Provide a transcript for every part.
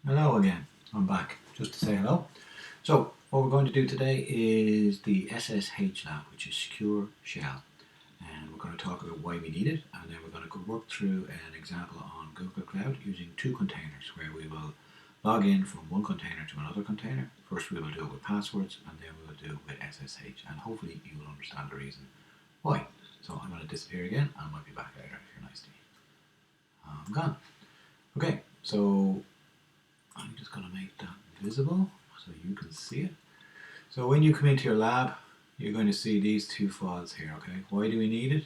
Hello again, I'm back just to say hello. So what we're going to do today is the SSH lab, which is Secure Shell. And we're going to talk about why we need it, and then we're going to work through an example on Google Cloud using two containers where we will log in from one container to another container. First we will do it with passwords, and then we will do it with SSH, and hopefully you will understand the reason why. So I'm going to disappear again, and I might be back later if you're nice to me. I'm gone. Okay, so I'm just going to make that visible so you can see it. So when you come into your lab, you're going to see these two files here, okay? Why do we need it?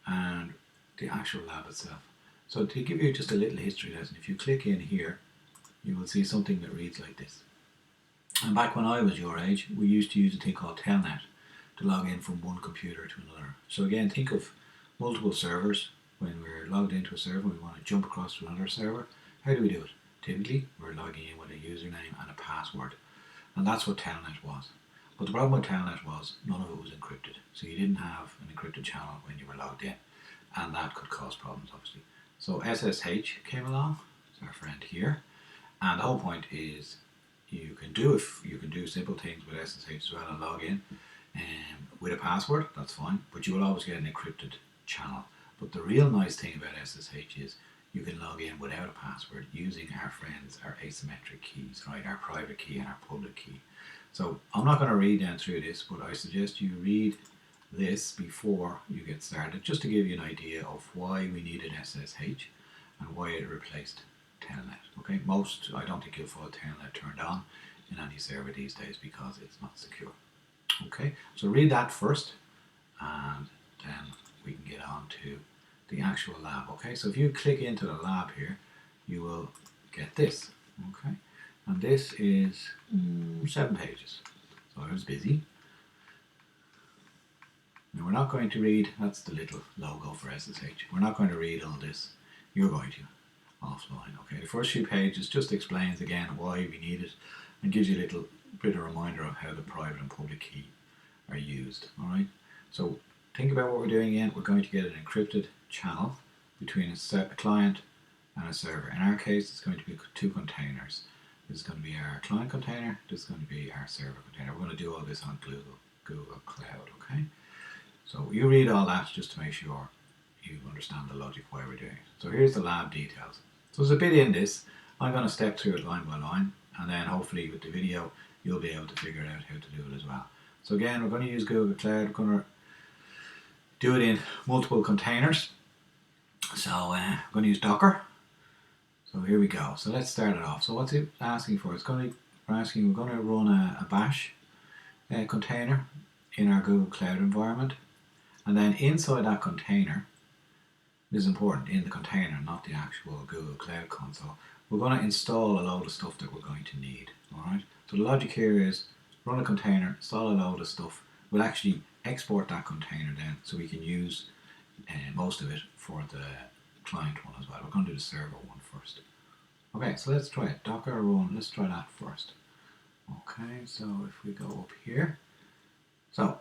And the actual lab itself. So to give you just a little history lesson, if you click in here, you will see something that reads like this. And back when I was your age, we used to use a thing called Telnet to log in from one computer to another. So again, think of multiple servers. When we're logged into a server, we want to jump across to another server. How do we do it? Typically, we're logging in with a username and a password. And that's what Telnet was. But the problem with Telnet was none of it was encrypted. So you didn't have an encrypted channel when you were logged in. And that could cause problems, obviously. So SSH came along. It's our friend here. And the whole point is you can do simple things with SSH as well and log in with a password, that's fine. But you will always get an encrypted channel. But the real nice thing about SSH is you can log in without a password using our asymmetric keys, right? Our private key and our public key. So I'm not going to read down through this, but I suggest you read this before you get started, just to give you an idea of why we needed SSH and why it replaced Telnet. Okay, I don't think you'll find Telnet turned on in any server these days because it's not secure. Okay, so read that first, and then we can get on to the actual lab. Okay, so if you click into the lab here, you will get this. Okay, and this is 7 pages. So I was busy. Now we're not going to read, that's the little logo for SSH. We're not going to read all this. You're going to offline. Okay, the first few pages just explains again why we need it and gives you a little bit of reminder of how the private and public key are used. Alright, so think about what we're doing again. We're going to get an encrypted channel between a client and a server. In our case, it's going to be two containers. This is going to be our client container. This is going to be our server container. We're going to do all this on Google Cloud. Okay, so you read all that just to make sure you understand the logic why we're doing it. So here's the lab details. So there's a bit in this. I'm going to step through it line by line, and then hopefully with the video you'll be able to figure out how to do it as well. So again, we're going to use Google Cloud. We're going to do it in multiple containers. So we're going to use Docker. So here we go. So let's start it off. So what's it asking for? We're going to run a bash container in our Google Cloud environment. And then inside that container, this is important, in the container, not the actual Google Cloud console, we're going to install a load of stuff that we're going to need. Alright? So the logic here is run a container, install a load of stuff. We'll actually export that container then so we can use most of it for the client one as well. We're going to do the server one first. Okay, so let's try it. Docker run, let's try that first. Okay, so if we go up here, so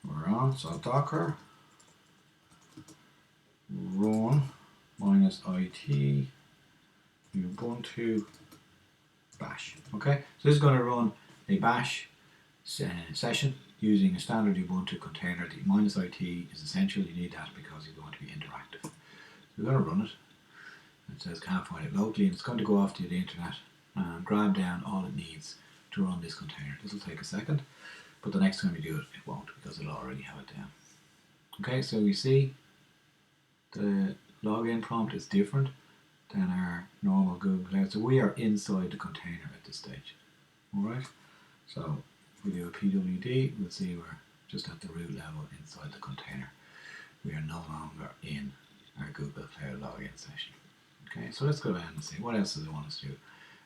we're on, so Docker run -it Ubuntu bash. Okay, so this is going to run a bash session using a standard Ubuntu container. The -it is essential. You need that because you're going to be interactive. So we're going to run it. It says can't find it locally, and it's going to go off to the internet and grab down all it needs to run this container. This will take a second, but the next time we do it, it won't because it'll already have it down. Okay, so you see the login prompt is different than our normal Google Cloud. So we are inside the container at this stage. Alright, so if we do a pwd, we'll see we're just at the root level inside the container. We are no longer in our Google Cloud login session. Okay, so let's go down and see what else does it want us to do.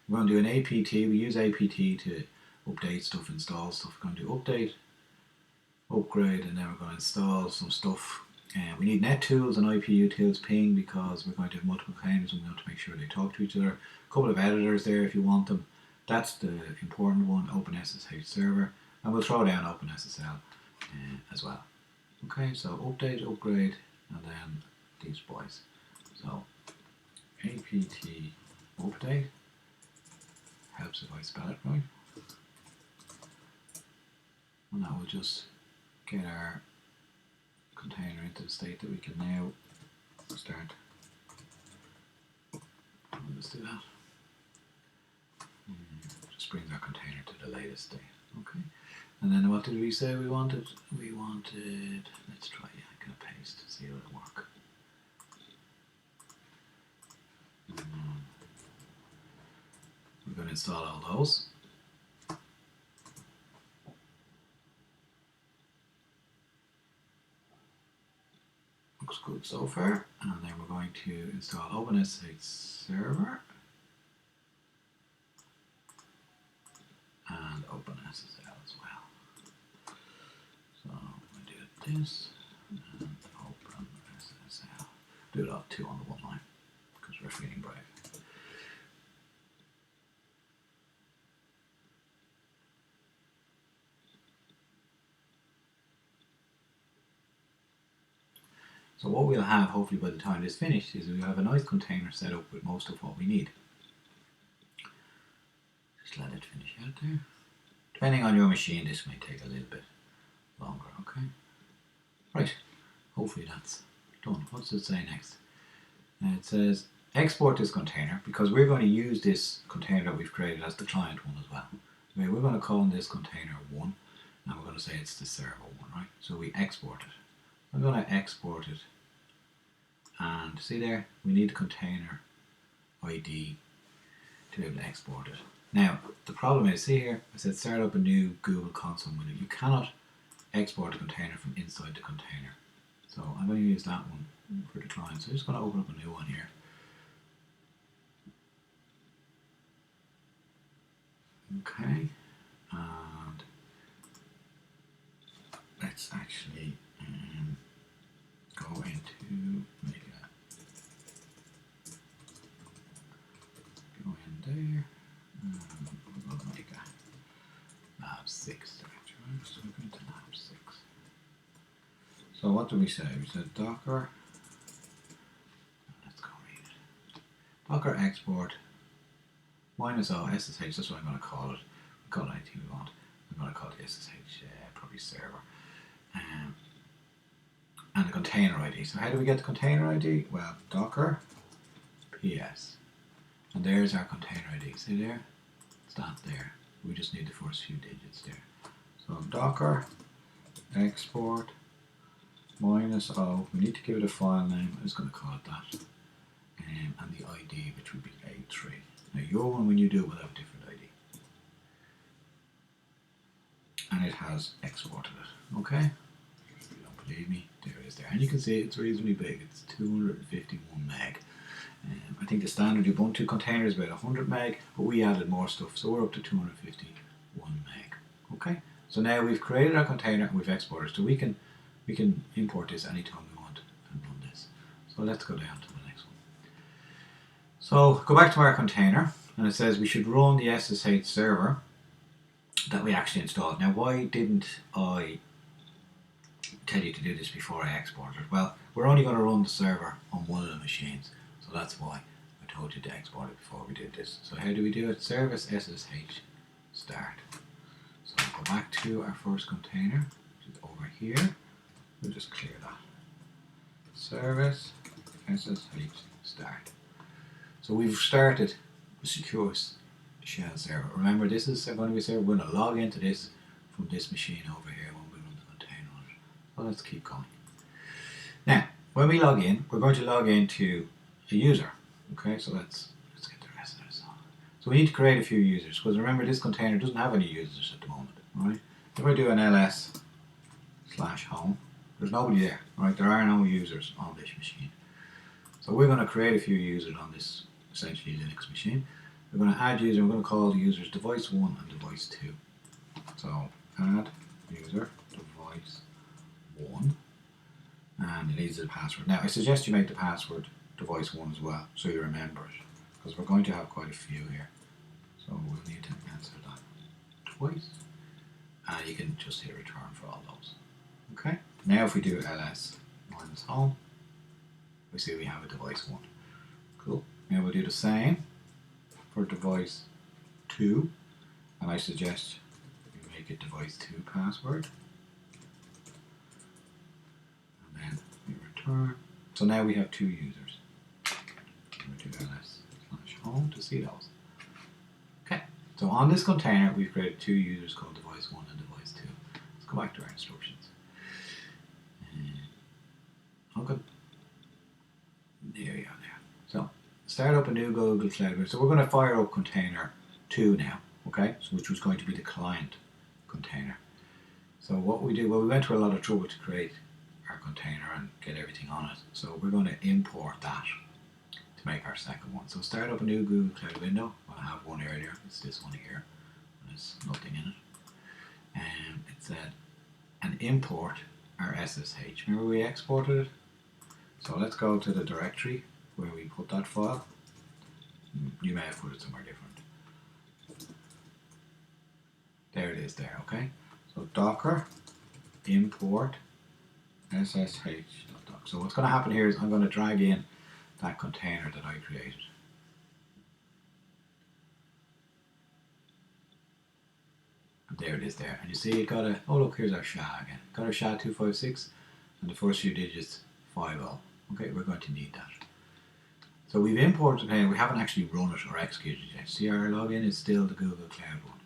We're going to do an apt. We use apt to update stuff, install stuff. We're going to do update, upgrade, and then we're going to install some stuff. We need NetTools and IPUtils ping because we're going to have multiple claims and we want to make sure they talk to each other. A couple of editors there if you want them. That's the important one, OpenSSH server, and we'll throw down OpenSSL as well. Okay, so update, upgrade, and then these boys. So apt update. Helps if I spell it right. And that will just get our container into the state that we can now start. Let's do that. Just brings our container to the latest state. Okay. And then what did we say we wanted? We wanted, let's try, yeah, I'm going to paste, see how it'll work. We're going to install all those. Looks good so far. And then we're going to install OpenSSH server and OpenSSL as well. So we do this and OpenSSL. Do it all two on the one line because we're feeling brave. So what we'll have, hopefully by the time this is finished, is we'll have a nice container set up with most of what we need. Just let it finish out there. Depending on your machine, this may take a little bit longer, okay? Right, hopefully that's done. What's it say next? It says export this container because we're going to use this container that we've created as the client one as well. Okay, we're going to call this container 1 and we're going to say it's the server 1, right? So we export it. I'm going to export it, and see there, we need the container ID to be able to export it. Now, the problem is, see here, I said start up a new Google console window. You cannot export a container from inside the container. So I'm going to use that one for the client. So I'm just going to open up a new one here. Okay, and let's actually go into Mega. Go in there. We'll go to Mega. Lab 6 directory. So we're going to Lab 6. So what did we say? We said Docker. Let's go read it. Docker export -o SSH. That's what I'm going to call it. We call it anything we want. I'm going to call it the SSH probably server. And the container ID. So how do we get the container ID? Well, Docker PS. And there's our container ID. See there? It's that there. We just need the first few digits there. So Docker export -o. We need to give it a file name. I'm just going to call it that. And the ID, which would be A3. Now your one, when you do it, will have a different ID. And it has exported it. Okay? If you don't believe me, there it is there. And you can see it's reasonably big. It's 251 meg. I think the standard Ubuntu container is about 100 meg, but we added more stuff, so we're up to 251 meg. Okay? So now we've created our container and we've exported it. So we can import this anytime we want and run this. So let's go down to the next one. So go back to our container, and it says we should run the SSH server that we actually installed. Now, why didn't I tell you to do this before I exported it? Well, we're only going to run the server on one of the machines, so that's why I told you to export it before we did this. So how do we do it? Service SSH start. So we'll go back to our first container, which is over here. We'll just clear that. Service SSH start. So we've started the secure shell server. Remember, this is going to be server. We're going to log into this from this machine over here when we run the container on it. So let's keep going. Now, when we log in, we're going to log into a user. Okay, so let's get the rest of this on. So we need to create a few users, because remember, this container doesn't have any users at the moment. Right? If I do an ls/home, there's nobody there. Right? There are no users on this machine. So we're going to create a few users on this essentially Linux machine. We're going to add user. We're going to call the users device 1 and device 2. So add user device 1, and it needs a password. Now I suggest you make the password device 1 as well, so you remember it, because we're going to have quite a few here. So we'll need to answer that twice, and you can just hit return for all those. Okay. Now if we do ls-home, we see we have a device 1. Cool. Now we'll do the same for device 2, and I suggest we make it device 2 password, and then we return. So now we have 2 users. We do ls/home to see those. Okay, so on this container we've created 2 users called device 1 and device 2. Let's go back to our instructions. Okay, there we are there. So start up a new Google Cloud. So we're going to fire up container 2 now, okay? So which was going to be the client container. So what we do, well, we went through a lot of trouble to create our container and get everything on it. So we're going to import that to make our second one. So start up a new Google Cloud window. I have one earlier. It's this one here. There's nothing in it. And it said, and import our SSH. Remember we exported it? So let's go to the directory where we put that file. You may have put it somewhere different. There it is there, okay? So docker import ssh.doc. So what's going to happen here is I'm going to drag in that container that I created. And there it is there. And you see it got a, oh look, here's our SHA again. Got our SHA 256 and the first few digits 50. Okay, we're going to need that. So we've imported it, we haven't actually run it or executed it yet. See, our login is still the Google Cloud one.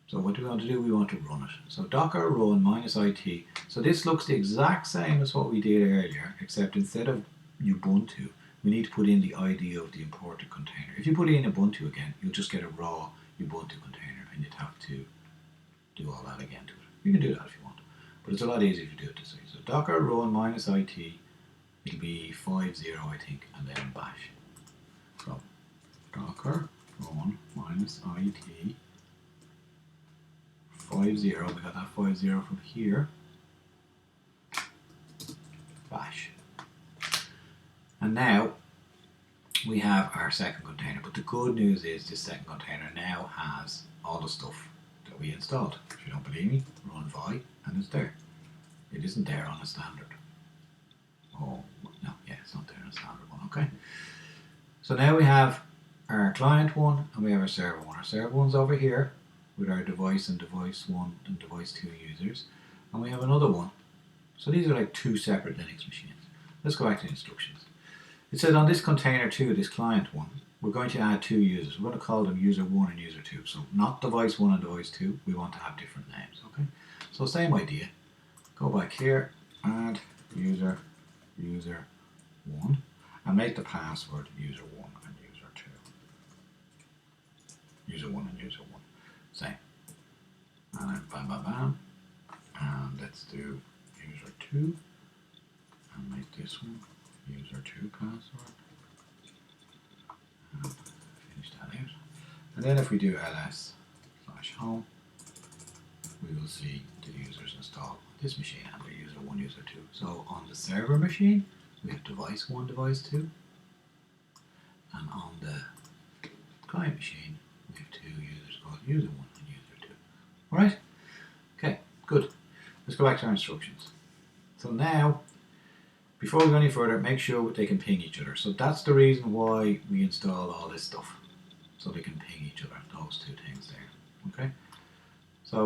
So what do we want to do? We want to run it. So docker run -it. So this looks the exact same as what we did earlier, except instead of Ubuntu, we need to put in the ID of the imported container. If you put in Ubuntu again, you'll just get a raw Ubuntu container and you'd have to do all that again to it. You can do that if you want, but it's a lot easier if you do it this way. So docker run -it. It'll be 50, I think, and then bash. So docker run -it 50. We got that 50 from here. Bash. And now we have our second container. But the good news is this second container now has all the stuff that we installed. If you don't believe me, run vi, and it's there. It isn't there on a standard. Oh, no, yeah, it's not there in a standard one, okay. So now we have our client one and we have our server one. Our server one's over here with our device and device 1 and device 2 users. And we have another one. So these are like 2 separate Linux machines. Let's go back to the instructions. It says on this container 2, this client one, we're going to add 2 users. We're going to call them user 1 and user 2. So not device 1 and device 2. We want to have different names, okay. So same idea. Go back here, add user 1, and make the password user 1 and user 2. User 1 and user 1. Same. And then bam, bam, bam. And let's do user 2. And make this one user 2 password. And finish that out. And then if we do ls/home, we will see the users installed on this machine and the user 1, user 2. So on the server machine, we have device 1, device 2. And on the client machine, we have 2 users called user 1 and user 2. Alright? Okay, good. Let's go back to our instructions. So now, before we go any further, make sure they can ping each other. So that's the reason why we install all this stuff. So they can ping each other, those 2 things there. Okay? So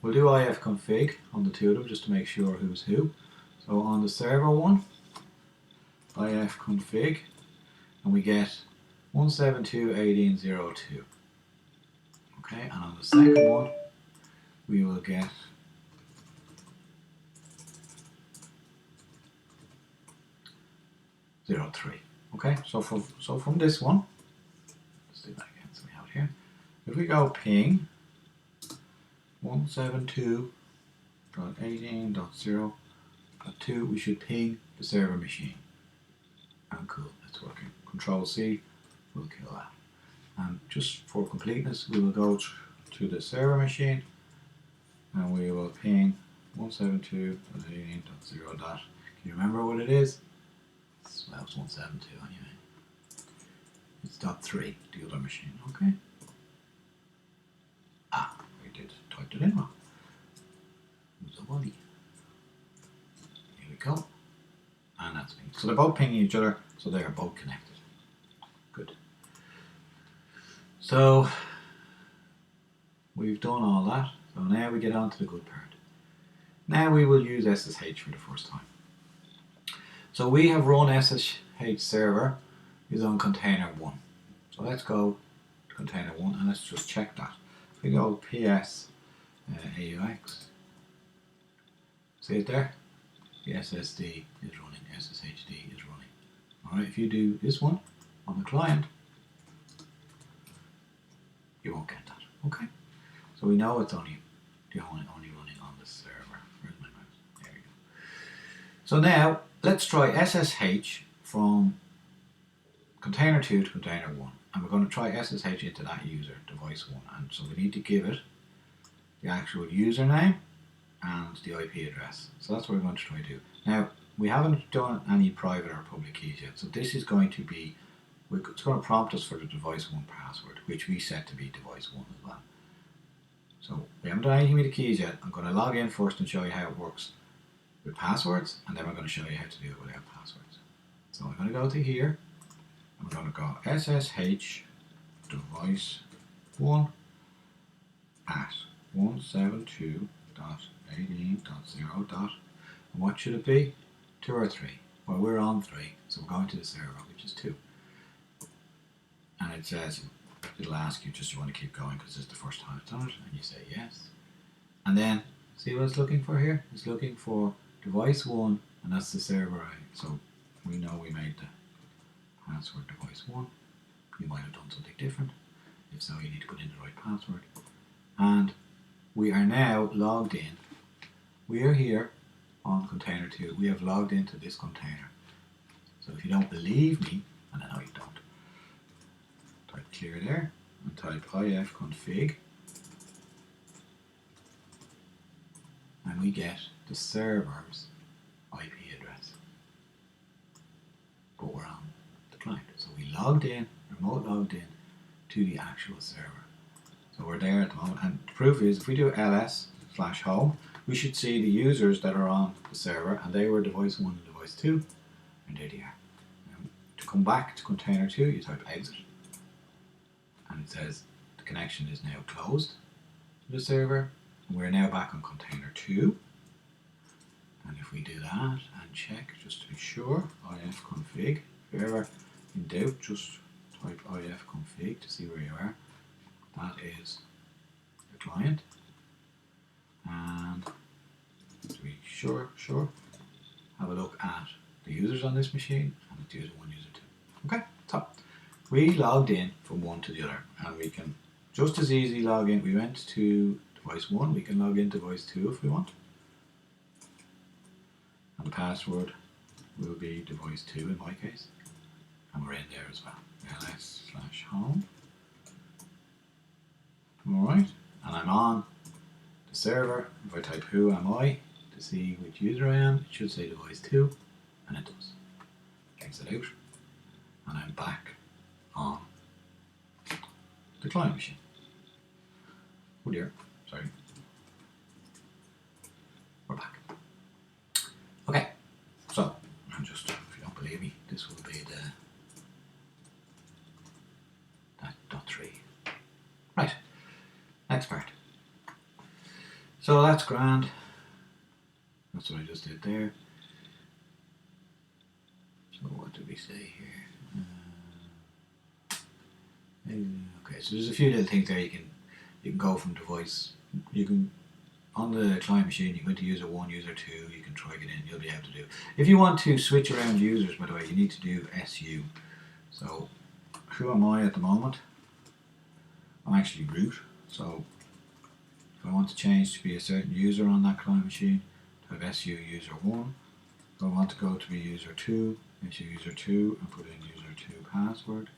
we'll do ifconfig on the 2 of them just to make sure who's who. So on the server one, ifconfig, and we get 172.18.02. Okay, and on the second one, we will get 03. Okay, so from this one, let's do that again. So we have it here. If we go ping 172.18.0.2, we should ping the server machine. And cool, it's working. Control C will kill that. And just for completeness, we will go to the server machine and we will ping 172.18.0. Can you remember what it is? Well, it's 172 anyway. It's .3, the other machine, okay? Ah, we typed it in wrong. There's a body. Here we go. And that's pinged. So they're both pinging each other, so they are both connected. Good. So we've done all that. So now we get on to the good part. Now we will use SSH for the first time. So we have run SSH server is on container 1. So let's go to container 1 and let's just check that. If we go ps aux, see it there? The SSD is running, SSHD is running. Alright, if you do this one on the client, you won't get that. Okay? So we know it's only running on the server. Where's my mouse? There we go. So now let's try SSH from container 2 to container 1. And we're going to try SSH into that user, device 1. And so we need to give it the actual username and the IP address. So that's what we're going to try to do. Now, we haven't done any private or public keys yet. So this is going to be, it's going to prompt us for the device 1 password, which we set to be device 1 as well. So we haven't done anything with the keys yet. I'm going to log in first and show you how it works with passwords, and then we're going to show you how to do it without passwords. So I'm going to go to here, and we're going to go SSH device 1 at 172.18.0. And what should it be? 2 or 3? Well, we're on 3, so we're going to the server, which is 2. And it says, it'll ask you just you want to keep going because it's the first time it's done it, and you say yes. And then, see what it's looking for here? It's looking for device 1, and that's the server. So we know we made the password device 1. You might have done something different. If so, you need to put in the right password. And we are now logged in. We are here on container 2. We have logged into this container. So if you don't believe me, and I know you don't, type clear there and type ifconfig, and we get the server's IP address. But we're on the client. So we logged in, remote logged in to the actual server. So we're there at the moment, and the proof is if we do ls/home, we should see the users that are on the server, and they were device 1 and device 2, and there they are. Now, to come back to container 2, you type exit, and it says the connection is now closed to the server, and we're now back on container 2. And if we do that and check just to be sure, ifconfig, if you're ever in doubt, just type ifconfig to see where you are. That is the client, and to be sure, have a look at the users on this machine, and it's user 1, user 2. Okay, so we logged in from one to the other, and we can just as easily log in. We went to device 1, we can log in device 2 if we want, and the password will be device 2 in my case, and we're in there as well. ls/home. Alright, and I'm on the server. If I type who am I to see which user I am, it should say device 2, and it does. Exit out, and I'm back on the client machine. Oh dear, sorry. We're back. Okay, so I'm just, if you don't believe me, this will be that .3. Right. Next part. So that's grand. That's what I just did there. So what did we say here? Okay, so there's a few little things there. You can go from device. You can on the client machine. You can go to user 1, user 2. You can try it in. You'll be able to do. If you want to switch around users, by the way, you need to do su. So who am I at the moment? I'm actually root. So if I want to change to be a certain user on that client machine, type su user 1. If I want to go to be user 2, su user 2, and put in user 2 password.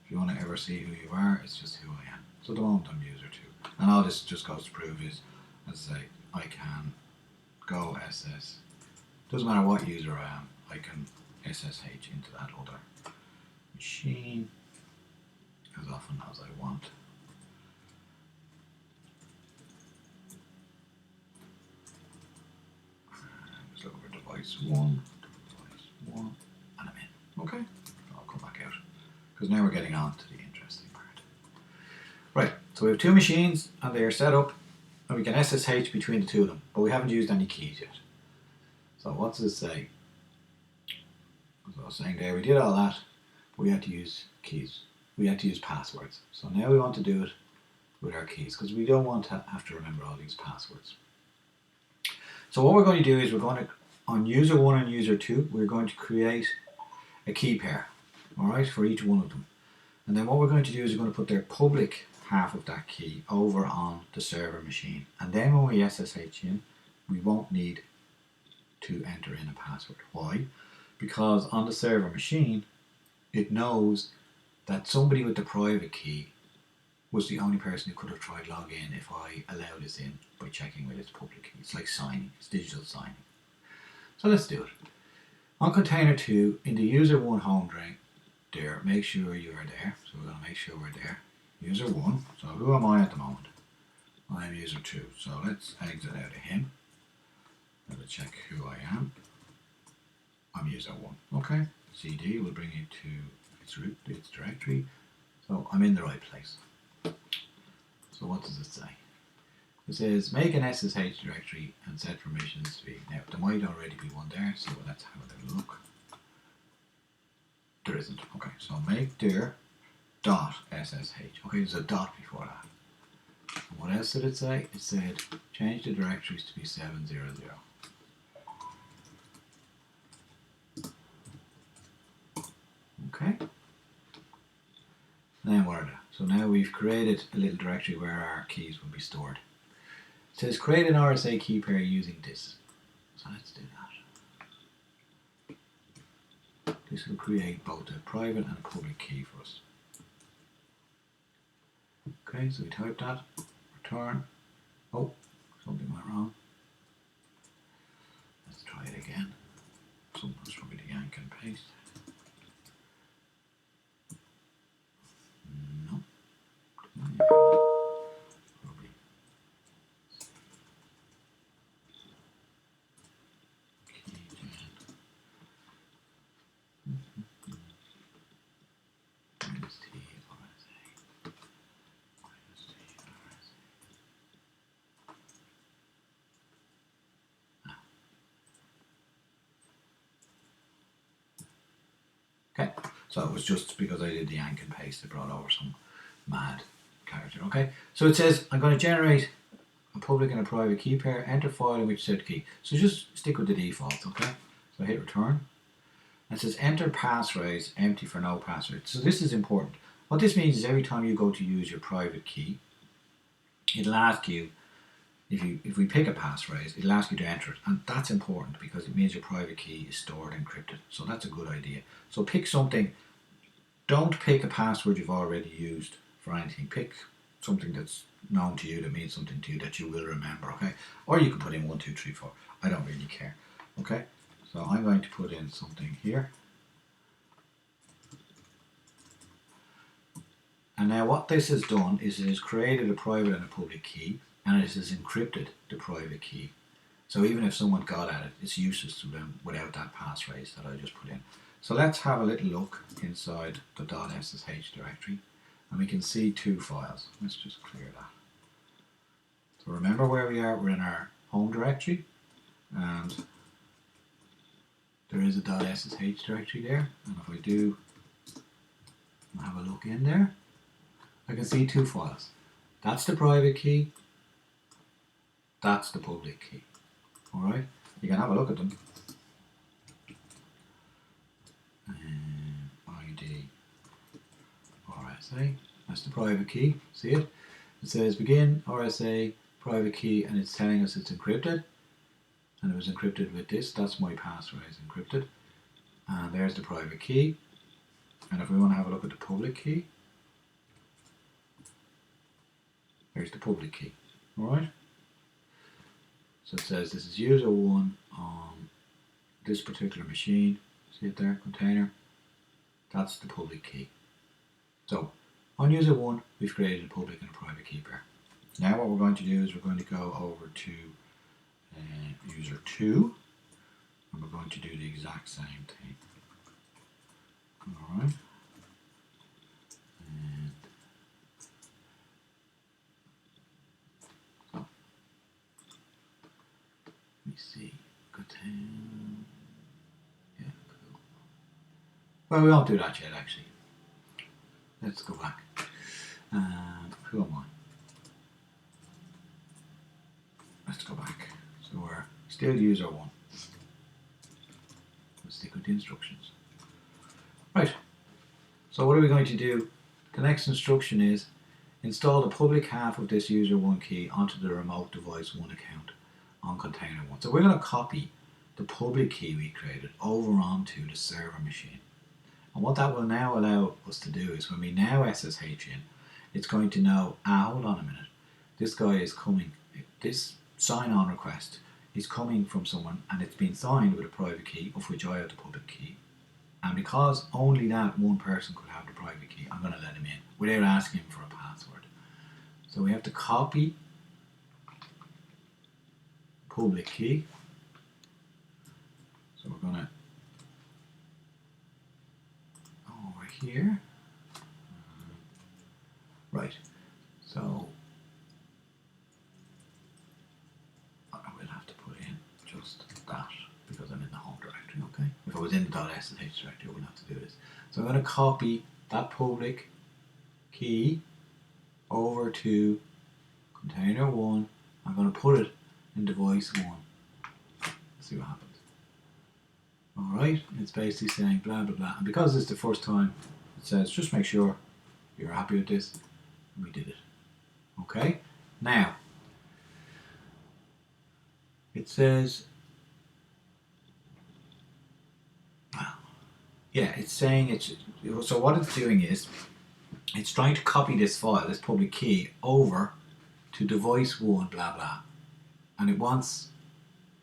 If you want to ever see who you are, it's just who I am. So at the moment I'm user 2. And all this just goes to prove is, as I say, I can go SS. Doesn't matter what user I am, I can SSH into that other machine as often as I want. Just look for device 1, and I'm in. Okay, I'll come back out because now we're getting on to the interesting part. Right, so we have two machines and they are set up and we can SSH between the two of them, but we haven't used any keys yet. So what does it say? As I was saying there, we did all that, but we had to use keys. We had to use passwords. So now we want to do it with our keys because we don't want to have to remember all these passwords. So what we're going to do is we're going to, on user 1 and user 2, we're going to create a key pair, all right, for each one of them. And then what we're going to do is we're going to put their public half of that key over on the server machine. And then when we SSH in, we won't need to enter in a password. Why? Because on the server machine, it knows that somebody with the private key was the only person who could have tried log in if I allow this in by checking with its public key. It's like signing, it's digital signing. So let's do it. On container 2, in the user 1 home directory, there, make sure you are there. So we're going to make sure we're there. User 1, so who am I at the moment? I am user 2. So let's exit out of him. Let's check who I am. I'm user 1. Okay. CD will bring you to its root, its directory. So I'm in the right place. So what does it say? It says make an SSH directory and set permissions to be. Now there might already be one there, so let's have a look. There isn't. Okay, so make dir dot SSH. Okay, there's a dot before that. And what else did it say? It said change the directories to be 700. Okay. Then what are they? So now we've created a little directory where our keys will be stored. It says create an RSA key pair using this. So let's do that. This will create both a private and a public key for us. Okay, so we type that, return. Oh, something went wrong. Let's try it again. Something's probably the yank and paste. No. Probably. Okay, so it was just because I did the yank and paste, it brought over some mad character. Okay, so it says I'm going to generate a public and a private key pair, enter file in which set key. So just stick with the default, okay? So hit return. And it says enter passphrase empty for no password. So this is important. What this means is every time you go to use your private key, it'll ask you, if we pick a passphrase, it'll ask you to enter it. And that's important because it means your private key is stored encrypted. So that's a good idea. So pick something, don't pick a password you've already used for anything. Pick something that's known to you, that means something to you, that you will remember, okay? Or you can put in 1, 2, 3, 4. I don't really care, okay? So I'm going to put in something here. And now what this has done is it has created a private and a public key, and it has encrypted the private key. So even if someone got at it, it's useless to them without that passphrase that I just put in. So let's have a little look inside the .ssh directory, and we can see 2 files. Let's just clear that. So remember where we are, we're in our home directory, and there is a .ssh directory there, and if I do have a look in there, I can see 2 files. That's the private key, that's the public key. Alright, you can have a look at them. ID RSA, that's the private key, see it? It says begin RSA private key, and it's telling us it's encrypted, and it was encrypted with this. That's my passphrase encrypted, and there's the private key. And if we want to have a look at the public key, there's the public key. Alright, so it says this is user 1 on this particular machine. See it there, container, that's the public key. So on user 1 we've created a public and a private key pair. Now what we're going to do is we're going to go over to user 2, and we're going to do the exact same thing. Alright, and Yeah, cool. Well, we won't do that yet, actually. Let's go back. Who am I? Let's go back. So we're still user 1. Let's stick with the instructions. Right. So what are we going to do? The next instruction is install the public half of this user 1 key onto the remote device 1 account on container 1. So we're going to copy the public key we created over onto the server machine. And what that will now allow us to do is when we now SSH in, it's going to know, hold on a minute, this guy is coming, this sign-on request is coming from someone and it's been signed with a private key of which I have the public key. And because only that one person could have the private key, I'm going to let him in without asking him for a password. So we have to copy public key. So we're going to go over here. Right. So we'll have to put in just that because I'm in the home directory, okay? If I was in the .sh directory, I wouldn't have to do this. So I'm going to copy that public key over to container 1. I'm going to put it in device 1. Let's see what happens. Alright, it's basically saying blah blah blah. And because it's the first time, it says just make sure you're happy with this. And we did it. Okay? Now, it says, yeah, it's saying it's, so what it's doing is, it's trying to copy this file, this public key, over to device 1, blah blah. And it wants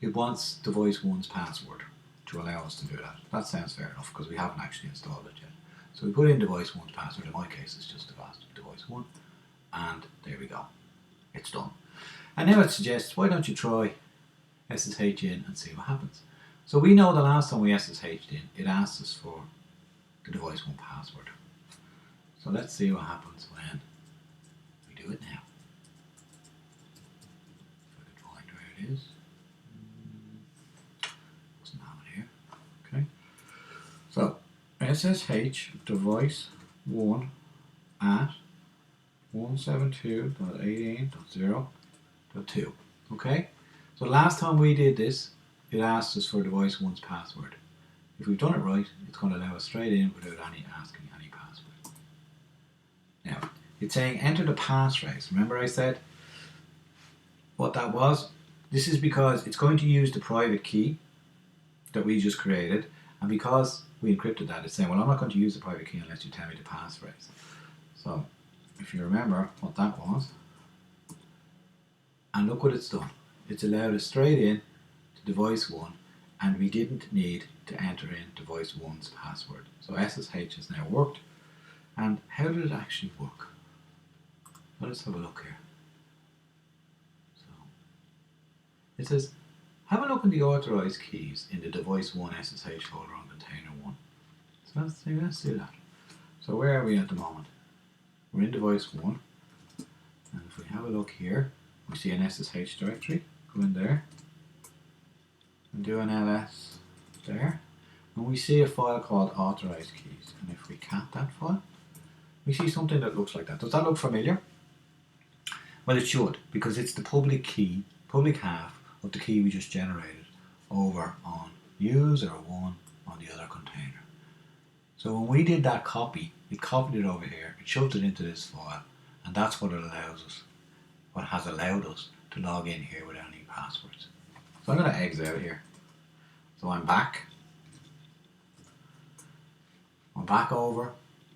device 1's password to allow us to do that. That sounds fair enough because we haven't actually installed it yet. So we put in device 1's password. In my case, it's just device 1. And there we go. It's done. And now it suggests, why don't you try SSH in and see what happens. So we know the last time we SSH'd in, it asked us for the device 1 password. So let's see what happens when we do it now. If I can find where it is. Doesn't have it here. Okay. So SSH device 1 at 172.18.0.2. Okay. So last time we did this, it asked us for device 1's password. If we've done it right, it's going to allow us straight in without asking any password. Now, it's saying enter the passphrase. Remember I said what that was? This is because it's going to use the private key that we just created, and because we encrypted that, it's saying, well, I'm not going to use the private key unless you tell me the passphrase. So, if you remember what that was, and look what it's done. It's allowed us straight in to device 1, and we didn't need to enter in device 1's password. So SSH has now worked. And how did it actually work? Let us have a look here. So it says, have a look at the authorized keys in the device 1 SSH folder on container 1. So let's do that. So where are we at the moment? We're in device 1. And if we have a look here, we see an SSH directory. Go in there and do an ls there, and we see a file called authorized keys. And if we cat that file, we see something that looks like that. Does that look familiar? Well, it should, because it's the public key, public half of the key we just generated over on user 1 on the other container. So when we did that copy, it copied it over here, it shoved it into this file, and that's what it allows us, what has allowed us to log in here without any passwords. So I'm going to exit out here. So I'm back. I'm back over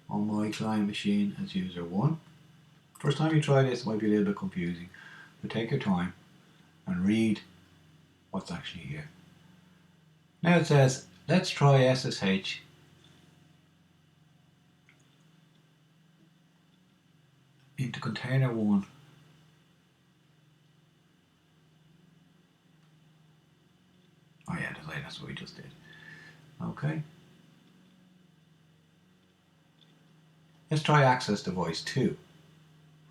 on my client machine as user 1. First time you try this, it might be a little bit confusing, but take your time and read what's actually here. Now it says, let's try SSH into container 1. Oh yeah, that's what we just did. Okay. Let's try access device 2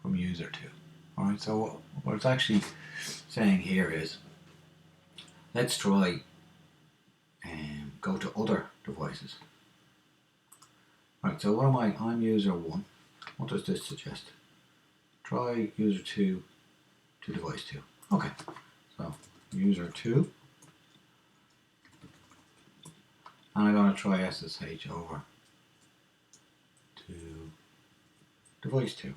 from user 2. Alright, so what it's actually saying here is, let's try go to other devices. Right, so what am I? I'm user 1. What does this suggest? Try user 2 to device 2. Okay, so user 2. And I'm going to try SSH over to device 2.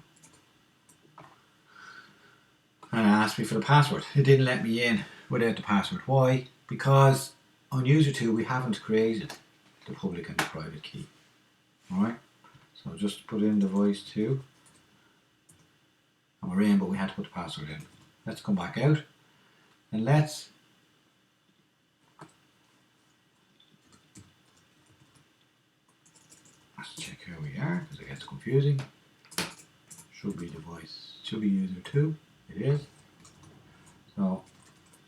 And it asked me for the password. It didn't let me in without the password. Why? Because on user 2 we haven't created the public and the private key. Alright, so just put in device 2. And we're in, but we had to put the password in. Let's come back out and let's check how we are, because it gets confusing. Should be user 2. It is. So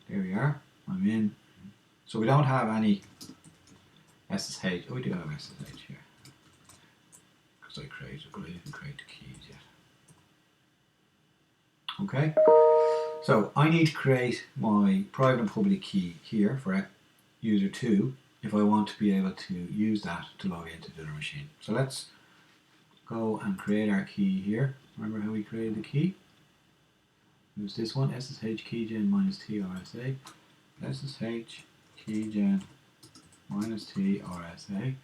there we are. I'm in. So we don't have any SSH. Oh, we do have SSH here, because I created, but I didn't create the keys yet. Okay. So I need to create my private and public key here for user 2 if I want to be able to use that to log into the other machine. So let's go and create our key here. Remember how we created the key? It was this one, SSH keygen minus TRSA. SSH keygen minus TRSA.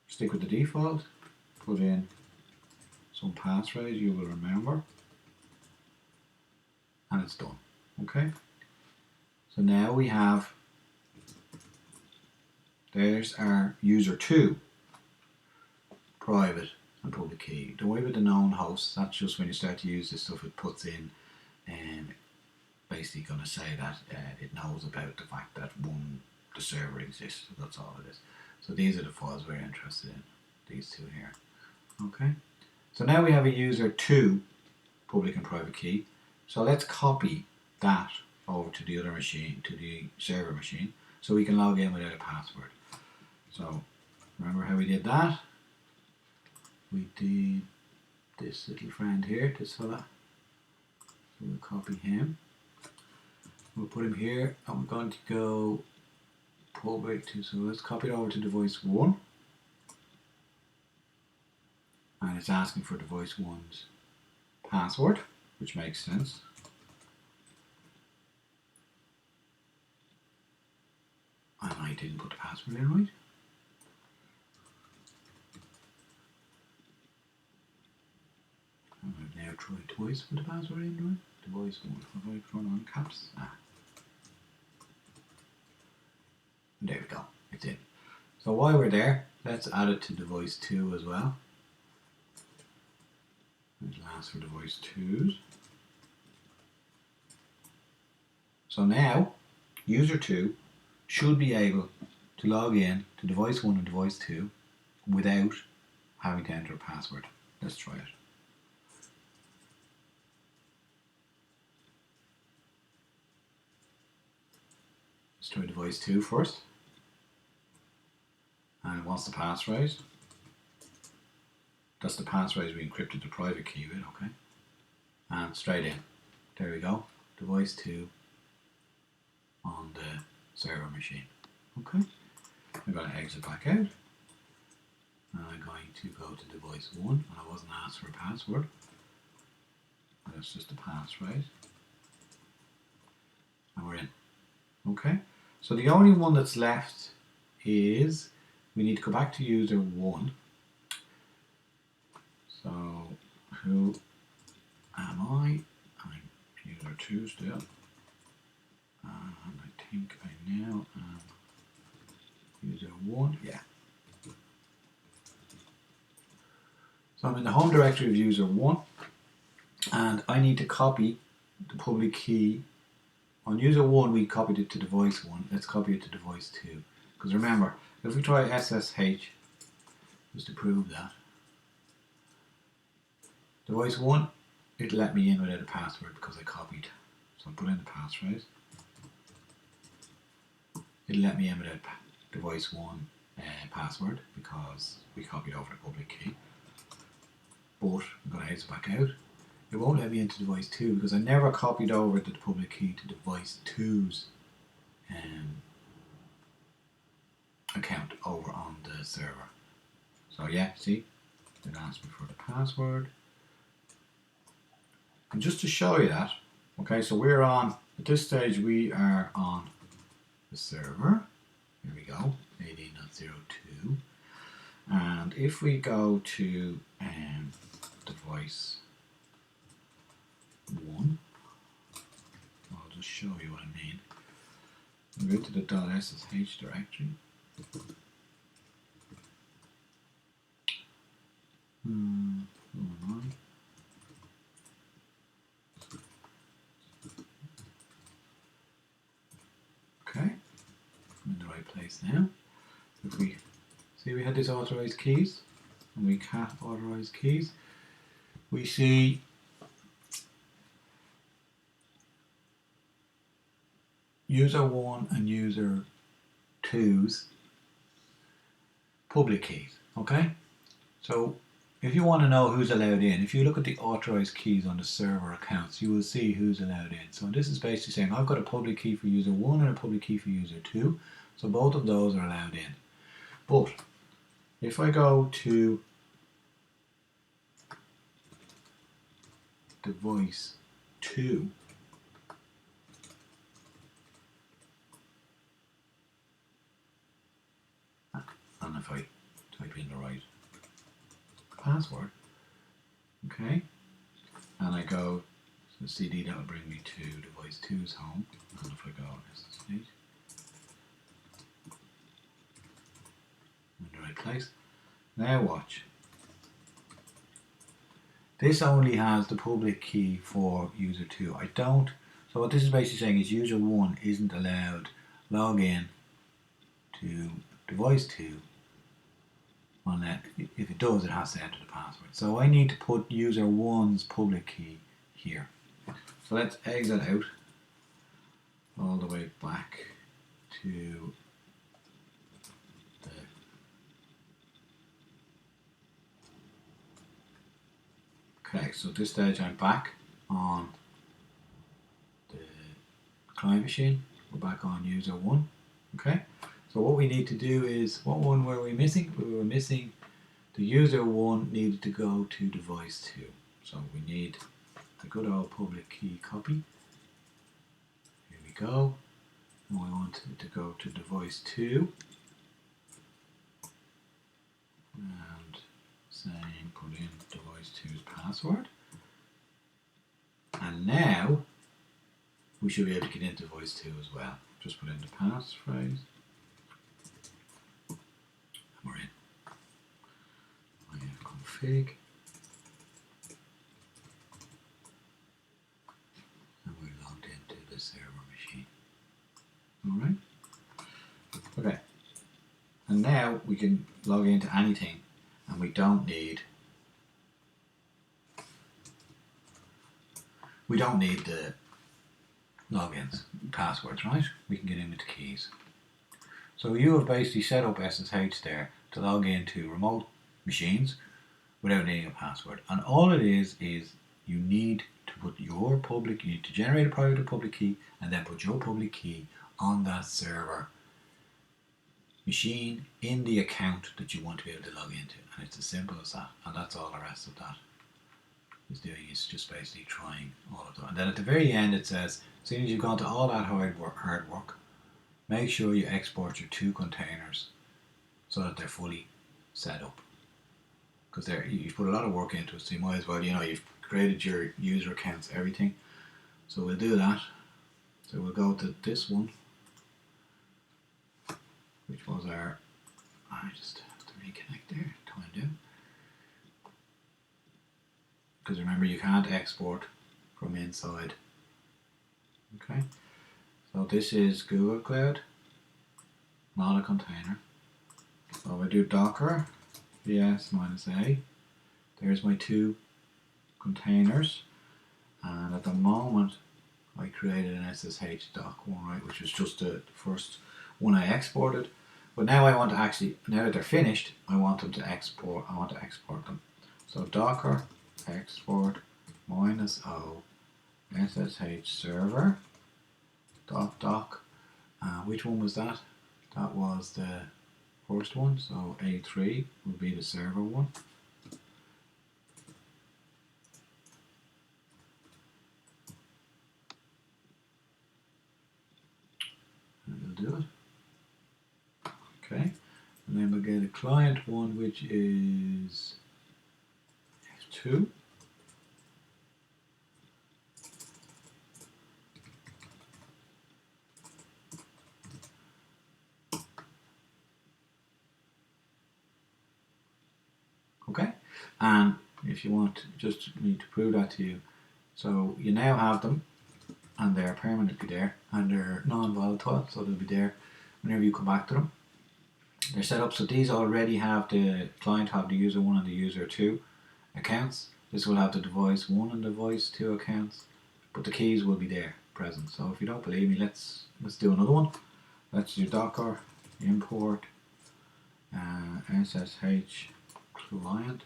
Stick with the default. Put in some passphrase you will remember. And it's done. Okay? So now we have, there's our user 2 private and public key. Don't worry about the known hosts. That's just when you start to use this stuff, it puts in and basically going to say that it knows about the fact that the server exists. So that's all it is. So these are the files we're interested in. These two here. Okay. So now we have a user 2 public and private key. So let's copy that over to the other machine, to the server machine, so we can log in without a password. So remember how we did that? We did this little friend here, this fella. So we'll copy him. We'll put him here, and we're going to go public to, so let's copy it over to device 1. And it's asking for device 1's password, which makes sense. And I didn't put the password in right. And I've now tried twice to put the password in right. Device 1, have I thrown on caps? And there we go, it's in. So while we're there, let's add it to device 2 as well. It'll ask for device 2's. So now, user 2 should be able to log in to device 1 and device 2 without having to enter a password. Let's try it. Let's try device 2 first. And it wants the passphrase. That's the passphrase we encrypted the private key with, okay? And straight in. There we go. Device 2 on the server machine. Okay. I'm going to exit back out. And I'm going to go to device 1. And I wasn't asked for a password. That's just the passphrase. And we're in. Okay. So the only one that's left is we need to go back to user 1. So who am I? I'm user 2 still. And I think I now am user 1. Yeah. So I'm in the home directory of user 1. And I need to copy the public key. On user 1 we copied it to device 1. Let's copy it to device 2. Because remember, if we try SSH, just to prove that, device 1, it'll let me in without a password because I copied. So I put in the passphrase. It'll let me in without device 1 password because we copied over the public key. But I'm going to exit back out. It won't let me into device 2 because I never copied over the public key to device 2's server. So yeah, see, it asks me for the password. And just to show you that, okay, so we're on, at this stage we are on the server. Here we go, 18.02. And if we go to device 1, I'll just show you what I mean. We'll go to the .ssh directory. Okay, I'm in the right place now. If we see, we had these authorized keys, and we cat authorized keys. We see user 1 and user 2's public keys. Okay, so if you want to know who's allowed in, if you look at the authorized keys on the server accounts, you will see who's allowed in. So this is basically saying I've got a public key for user 1 and a public key for user 2. So both of those are allowed in. But if I go to device 2, and if I type in the right password, okay, and I go to the CD, that will bring me to device 2's home, and if I go SSH, I'm in the right place. Now watch. This only has the public key for user 2. I don't, so what this is basically saying is user 1 isn't allowed log in to device 2 unless, if it does, it has to enter the password. So I need to put user 1's public key here. So let's exit out all the way back to the okay, so at this stage I'm back on the client machine. We're back on user 1. Okay, so what we need to do is, what one were we missing? We were missing the user 1 needed to go to device 2. So we need the good old public key copy. Here we go. And we want it to go to device 2. And saying put in device 2's password. And now we should be able to get into device 2 as well. Just put in the passphrase. And we're in. Config. And we're logged into the server machine. Alright? Okay. And now we can log into anything, and we don't need the logins, passwords, right? We can get in with the keys. So you have basically set up SSH there to log into remote machines without needing a password. And all it is you need to put your public, you need to generate a private and public key, and then put your public key on that server machine in the account that you want to be able to log into. And it's as simple as that. And that's all the rest of that is doing, is just basically trying all of that. And then at the very end it says, as soon as you've gone to all that hard work, make sure you export your 2 containers so that they're fully set up. Because you've put a lot of work into it, so you might as well, you've created your user accounts, everything. So we'll do that. So we'll go to this one, which was our, I just have to reconnect there, timed out. Because remember, you can't export from inside. Okay, so this is Google Cloud, not a container. So I do docker vs -a. There's my 2 containers, and at the moment I created an SSH doc one, right, which was just the first one I exported. But now I want to actually, now that they're finished, I want them to export. I want to export them. So docker export -o SSH server .doc. Which one was that? That was the first one, so A3 will be the server one. And we'll do it. Okay, and then we'll get a client one, which is F2. Okay, and if you want, just need to prove that to you. So you now have them, and they're permanently there, and they're non-volatile, so they'll be there whenever you come back to them. They're set up so these already have the client have the user 1 and the user 2 accounts. This will have the device 1 and device 2 accounts, but the keys will be there present. So if you don't believe me, let's do another one. Let's do docker import SSH client.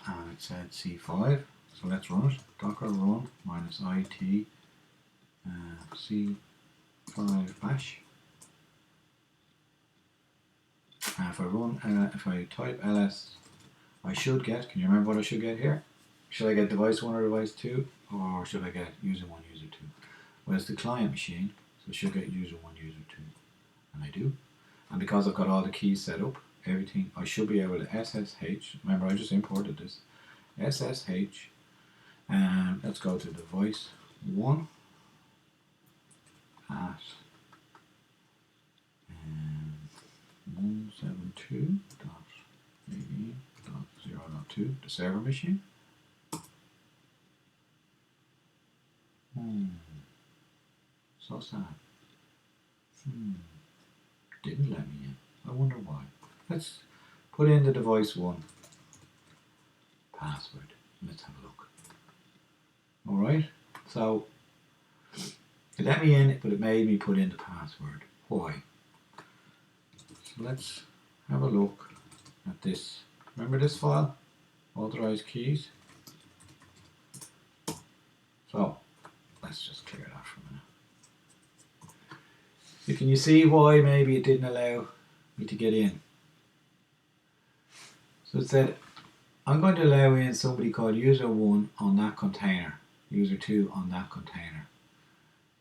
And it said C5, so let's run it. Docker run -it C5 bash. And if I type ls, I should get, can you remember what I should get here? Should I get device 1 or device 2? Or should I get user 1, user 2? Well, it's the client machine, so I should get user 1, user 2. And I do. And because I've got all the keys set up, everything, I should be able to SSH. Remember, I just imported this. SSH. And let's go to device 1 at 172.18.0.2, the server machine. So sad. Didn't let me in. I wonder why. Let's put in the device 1 password. Let's have a look. Alright, so it let me in, but it made me put in the password. Why? So let's have a look at this. Remember this file? Authorized keys. So let's just clear that for a minute. So can you see why maybe it didn't allow me to get in? So it said, I'm going to allow in somebody called user 1 on that container, user 2 on that container.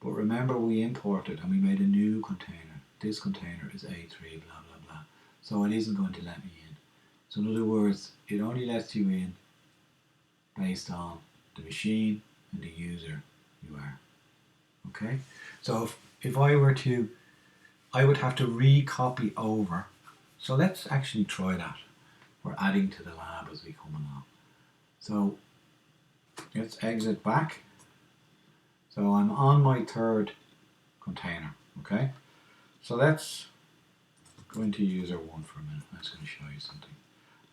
But remember, we imported and we made a new container. This container is A3, blah, blah, blah. So it isn't going to let me in. So in other words, it only lets you in based on the machine and the user you are. Okay? So if I were to, I would have to recopy over. So let's actually try that. We're adding to the lab as we come along. So let's exit back. So I'm on my third container, okay? So let's go into user 1 for a minute. That's going to show you something.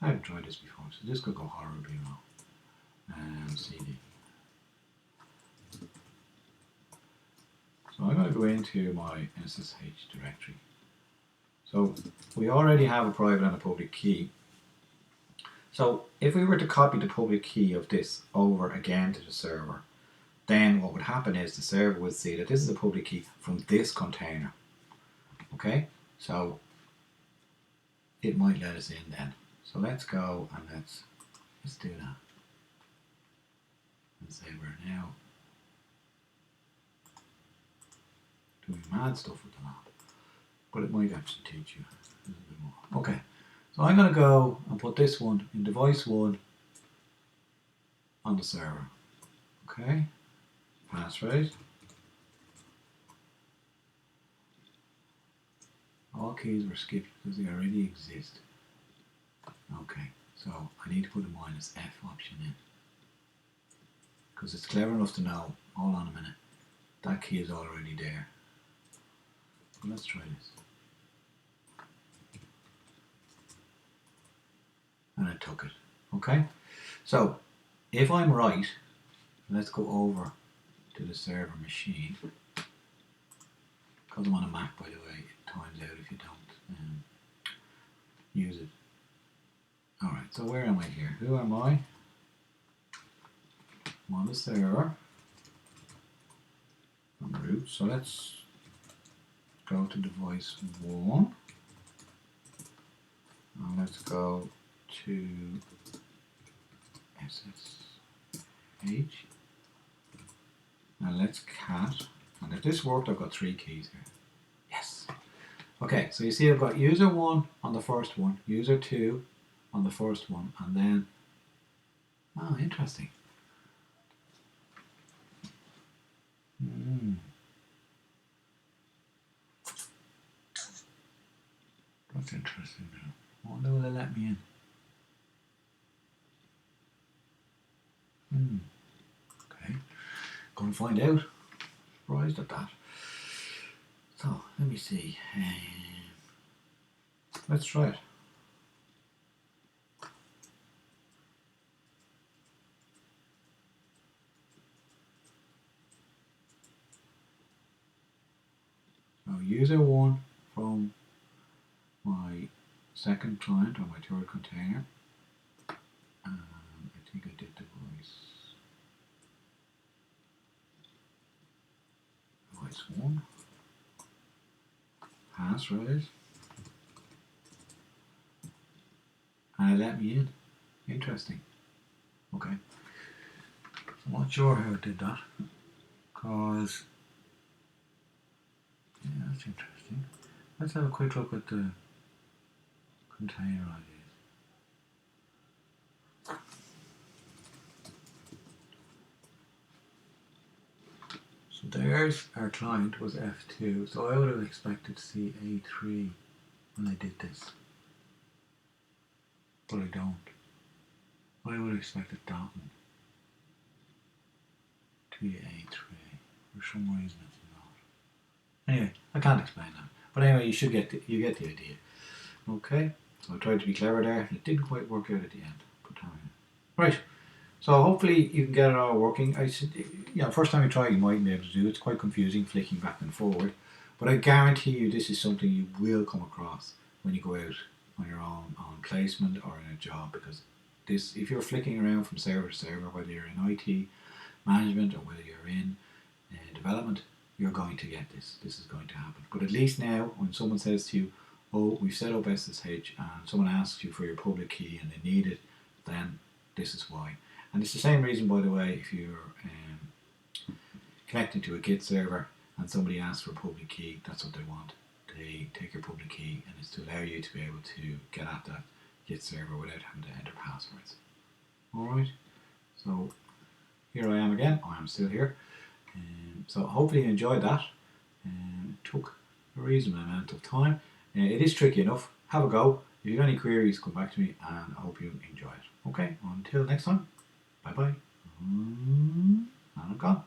I haven't tried this before, so this could go horribly wrong. And CD. So I'm going to go into my SSH directory. So we already have a private and a public key. So if we were to copy the public key of this over again to the server, then what would happen is the server would see that this is a public key from this container. Okay, so it might let us in then. So let's go and let's do that. And say we're now doing mad stuff with the lab. But it might actually teach you a little bit more. Okay, so I'm going to go and put this one in device 1 on the server. Okay, passphrase. All keys were skipped because they already exist. Okay, so I need to put a -F option in. Because it's clever enough to know, hold on a minute, that key is already there. But let's try this. And it took it. Okay, so if I'm right, let's go over to the server machine. Because I'm on a Mac, by the way, it times out if you don't use it. Alright, so where am I here? Who am I? I'm on the server. to, so let's go to device 1 and let's go to SSH and let's cat, and if this worked I've got 3 keys here. Yes. Okay, so you see I've got user 1 on the first one, user 2 on the first one, and then, oh, interesting. That's interesting now. I wonder will they let me in? Okay, gonna find out. Surprised at that. So, let me see. Let's try it. So, user 1 from my second client or my third container. I think I did device 1. Password. And it let me in. Interesting. Okay. I'm not sure how it did that. Because, yeah, that's interesting. Let's have a quick look at the container IDs. So there's our client was F2, so I would have expected to see A3 when I did this. But I don't. I would have expected that one to be A3. For some reason it's not. Anyway, I can't explain that. But anyway, you get the idea. Okay, so I tried to be clever there. It didn't quite work out at the end. But right. So hopefully you can get it all working. I said, first time you try you mightn't be able to do it. It's quite confusing flicking back and forward. But I guarantee you this is something you will come across when you go out on your own on placement or in a job, because this, if you're flicking around from server to server, whether you're in IT management or whether you're in development, you're going to get this. This is going to happen. But at least now when someone says to you, oh, we've set up SSH, and someone asks you for your public key and they need it, then this is why. And it's the same reason, by the way, if you're connecting to a Git server and somebody asks for a public key, that's what they want. They take your public key, and it's to allow you to be able to get at that Git server without having to enter passwords. Alright, so here I am again. I am still here. So hopefully you enjoyed that. It took a reasonable amount of time. It is tricky enough. Have a go. If you have any queries, come back to me, and I hope you enjoy it. Okay, until next time. Bye bye. And I'm gone.